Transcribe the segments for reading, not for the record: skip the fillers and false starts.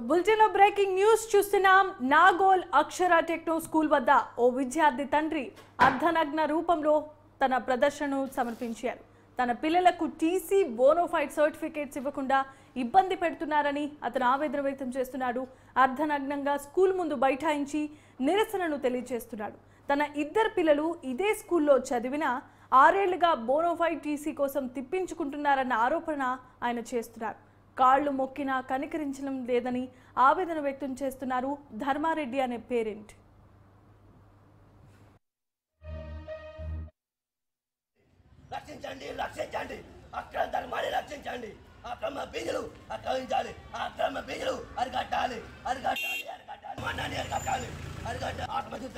బులెటిన్లో breaking news చూస్తున్నాం. నాగోల్ అక్షర techno school వద్ద ఓ విద్యార్థి తండ్రి అర్ధనగ్న రూపంలో తన ప్రదర్శనను సమర్పించారు. తన పిల్లలకు టీసీ బోనోఫైడ్ సర్టిఫికేట్స్ ఇవ్వకుండా ఇబ్బంది పెడుతున్నారని అతను ఆవేదన వ్యక్తం చేస్తున్నాడు. అర్ధనగ్నంగా స్కూల్ ముందు బైఠాయించి నిరసనను తెలియజేస్తున్నాడు. తన ఇద్దరు పిల్లలు ఇదే స్కూల్లో చదివినా 6 ఏళ్లుగా బోనోఫైడ్ టీసీ కోసం తిప్పించుకుంటున్నారన్న ఆరోపణ ఆయన చేస్తున్నారు. కాళ్లు మొక్కినా కనికరించడం లేదని ఆవేదన వ్యక్తం చేస్తున్నారు ధర్మారెడ్డి అనే పేరెంట్. రక్షించండి రక్షించండి అక్కడ ధర్మాన్ని రక్షించండి. అక్రమ బీజులు అక్రమించాలి. అక్రమ బీజులు అరికట్టాలి అరికట్టాలి అరికట్టాలి మన్నాన్ని అరికట్టాలి అరికట్టాలి. ఆత్మహత్య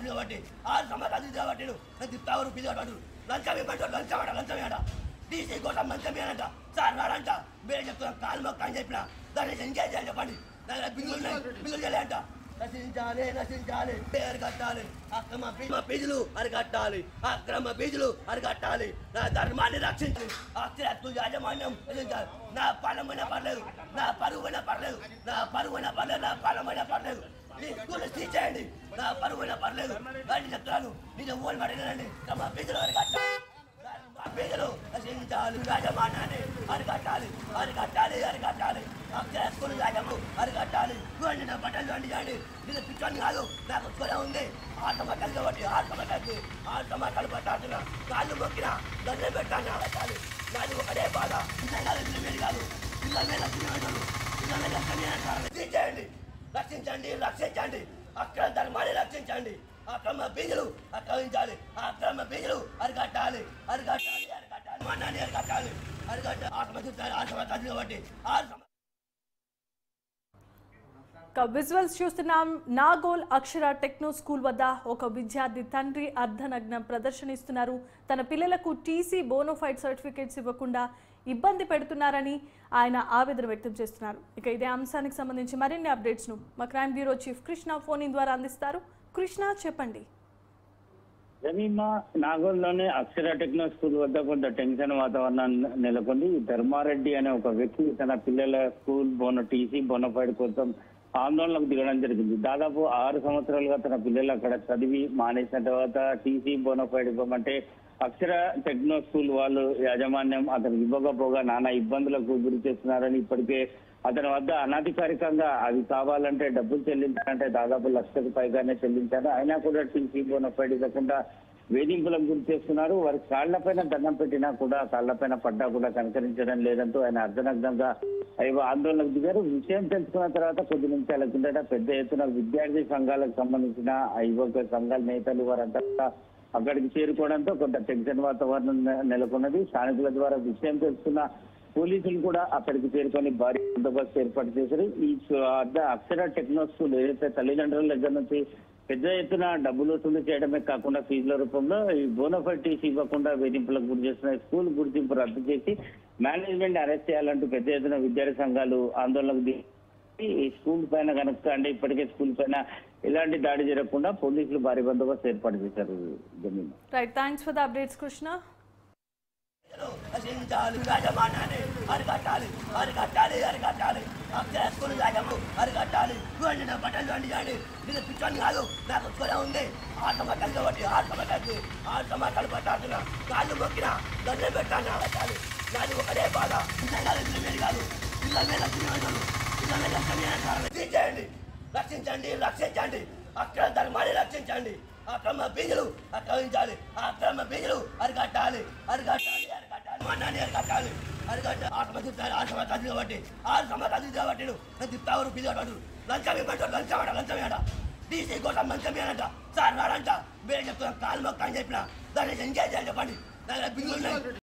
కాబట్టి కాబట్టి తిప్తావరు పిల్లవాడు లంచం ఇవ్వమంటాడు. లంచం ఏడ డీసీ కోసం లంచం ఏనంట సార్ రాడంట. మీరు చెప్తున్నా కాలు మొక్క అని చెప్పిన దాన్ని ఎంజాయ్ చేయాలి. చెప్పండి బిల్లులు చేయాలంట. నశించాలి నశించాలి అరికట్టాలి. అక్రమ బీజులు అరికట్టాలి. అక్రమ బీజులు అరికట్టాలి. నా ధర్మాన్ని రక్షించాలి. అక్షర యాజమాన్యం రక్షించాలి. నా పాలమైనా పర్లేదు, నా పరువైనా పర్లేదు, నా పరువైనా పర్లేదు, నా పాలమైనా పర్లేదు. నీ స్కూల్ తీసేయండి. నా పరువైనా పర్లేదు అని చెప్తున్నాను. నేను ఓన్ పడినండి. తమ బీజులు అరికట్టాలి. బీజులు నశించాలి. యాజమాన్యాన్ని అరికట్టాలి అరికట్టాలి అరికట్టాలి. అక్షర స్కూల్ యాజము అరికట్టాలి. నా బట్టలు వండి చేయండి. నేను పిచ్చోని కాదు, నాకు స్కూల్ ఉంది. ఆటమక్కలు కాబట్టి ఆటమక్కలు పట్టాడుతున్నా. కాళ్ళు మొక్కినా దండం పెట్టాను పెట్టాలి. నాది ఒకటే బాధ. వేడి కాదు. పిల్లల తీసేయండి. రక్షించండి రక్షించండి అక్కడ ధర్మాన్ని రక్షించండి. అక్రమ బీజులు అక్రమించాలి. అక్రమ బీజులు అరికట్టాలి అరికట్టాలి అరికట్టాలి మన్నాన్ని అరికట్టాలి అరికట్టాలి. ఆత్మహత్య కాబట్టి విజువల్స్ చూస్తున్నాం. నాగోల్ అక్షర టెక్నో స్కూల్ వద్ద ఒక విద్యార్థి తండ్రి అర్ధనగ్నం ప్రదర్శనిస్తున్నారు. తన పిల్లలకు టీసీ బోనోఫైడ్ సర్టిఫికేట్స్ ఇవ్వకుండా ఇబ్బంది పెడుతున్నారని ఆయన ఆవేదన వ్యక్తం చేస్తున్నారు. ఇక ఇదే అంశానికి సంబంధించి మరిన్ని అప్డేట్స్ను మా crime bureau chief Krishna phone in ద్వారా అందిస్తారు. కృష్ణ, చెప్పండి. జమీమా, నాగోల్లోని అక్షర టెక్నో స్కూల్ వద్ద కొంత టెన్షన్ వాతావరణం నెలకొంది. ధర్మారెడ్డి అనే ఒక వ్యక్తి తన పిల్లల స్కూల్ టీసీ బోనోఫైడ్ కోసం ఆందోళనకు దిగడం జరిగింది. దాదాపు 6 సంవత్సరాలుగా తన పిల్లలు అక్కడ చదివి మానేసిన తర్వాత టీసీ బోనోఫైడ్ ఇవ్వమంటే అక్షర టెక్నో స్కూల్ వాళ్ళు యాజమాన్యం అతనికి ఇవ్వకపోగా నానా ఇబ్బందులకు గురి చేస్తున్నారని, ఇప్పటికే అతని వద్ద అనధికారికంగా అవి కావాలంటే డబ్బులు చెల్లించాలంటే దాదాపు 1 లక్షకు పైగానే చెల్లించారు. అయినా కూడా టీసీ బోనోఫైడ్ ఇవ్వకుండా వేధింపులకు గురి చేస్తున్నారు. వారి కాళ్లపైన దండం పెట్టినా కూడా కాళ్లపైన పడ్డా కూడా కనికరించడం లేదంటూ ఆయన అర్ధనగ్నంగా ఆందోళనకు దిగారు. విషయం తెలుసుకున్న తర్వాత కొద్ది నిమిషాల కిందట పెద్ద ఎత్తున విద్యార్థి సంఘాలకు సంబంధించిన యువక సంఘాల నేతలు వారంతా అక్కడికి చేరుకోవడంతో కొంత టెన్షన్ వాతావరణం నెలకొన్నది. స్థానికుల ద్వారా విషయం తెలుసుకున్న పోలీసులు కూడా అక్కడికి చేరుకొని భారీ బందోబస్తు ఏర్పాటు చేశారు. ఈ అక్షర టెక్నో స్కూల్ ఏదైతే తల్లిదండ్రుల దగ్గర నుంచి పెద్ద ఎత్తున డబ్బులు వసూలు చేయడమే కాకుండా ఫీజుల రూపంలో ఈ బోనోఫైడ్ టీసీ ఇవ్వకుండా వేధింపులకు గురి చేస్తున్న స్కూల్ గుర్తింపు రద్దు చేసి మేనేజ్మెంట్ అరెస్ట్ చేయాలంటూ పెద్ద ఎత్తున విద్యార్థి సంఘాలు ఆందోళనకు దిగి ఈ స్కూల్ పైన కనుక అంటే ఇప్పటికే స్కూల్ పైన ఎలాంటి దాడి జరగకుండా పోలీసులు భారీ బందోబస్తు ఏర్పాటు చేశారు. Right, thanks for the updates Krishna. యాజమాన్యాన్ని అరికట్టాలి అరికట్టాలి అరికట్టాలి. అక్షర స్కూల్ యాజము అరికట్టాలి. నా బట్టలు వండి చేయండి. నేను పిచ్చోని కాదు, నాకు స్కూల్ ఉంది. ఆటమక్కలు కాబట్టి ఆటమక్కలు పట్టాడుతున్నా. కాళ్ళు మొక్కినా దండం పెట్టాను పెట్టాలి. నాది ఒకటే బాధ. వేడి కాదు. తీసేయండి. రక్షించండి రక్షించండి అక్కడ ధర్మాన్ని రక్షించండి. అక్రమ బీజులు అక్రమించాలి. అక్రమ బీజులు అరికట్టాలి అరికట్టాలి అరికట్టాలి మన్నాన్ని అరికట్టాలి అరికట్టాలి. ఆత్మహత్య కాబట్టి తిప్తావరు పిల్లవాడు లంచం ఇవ్వమంటాడు. లంచం ఏడ డీసీ కోసం లంచం ఏనంట సార్ రాడంట. మీరు చెప్తున్నా కాలు మొక్క అని చెప్పిన దాన్ని ఎంజాయ్ చేయాలి. చెప్పండి బిల్లులు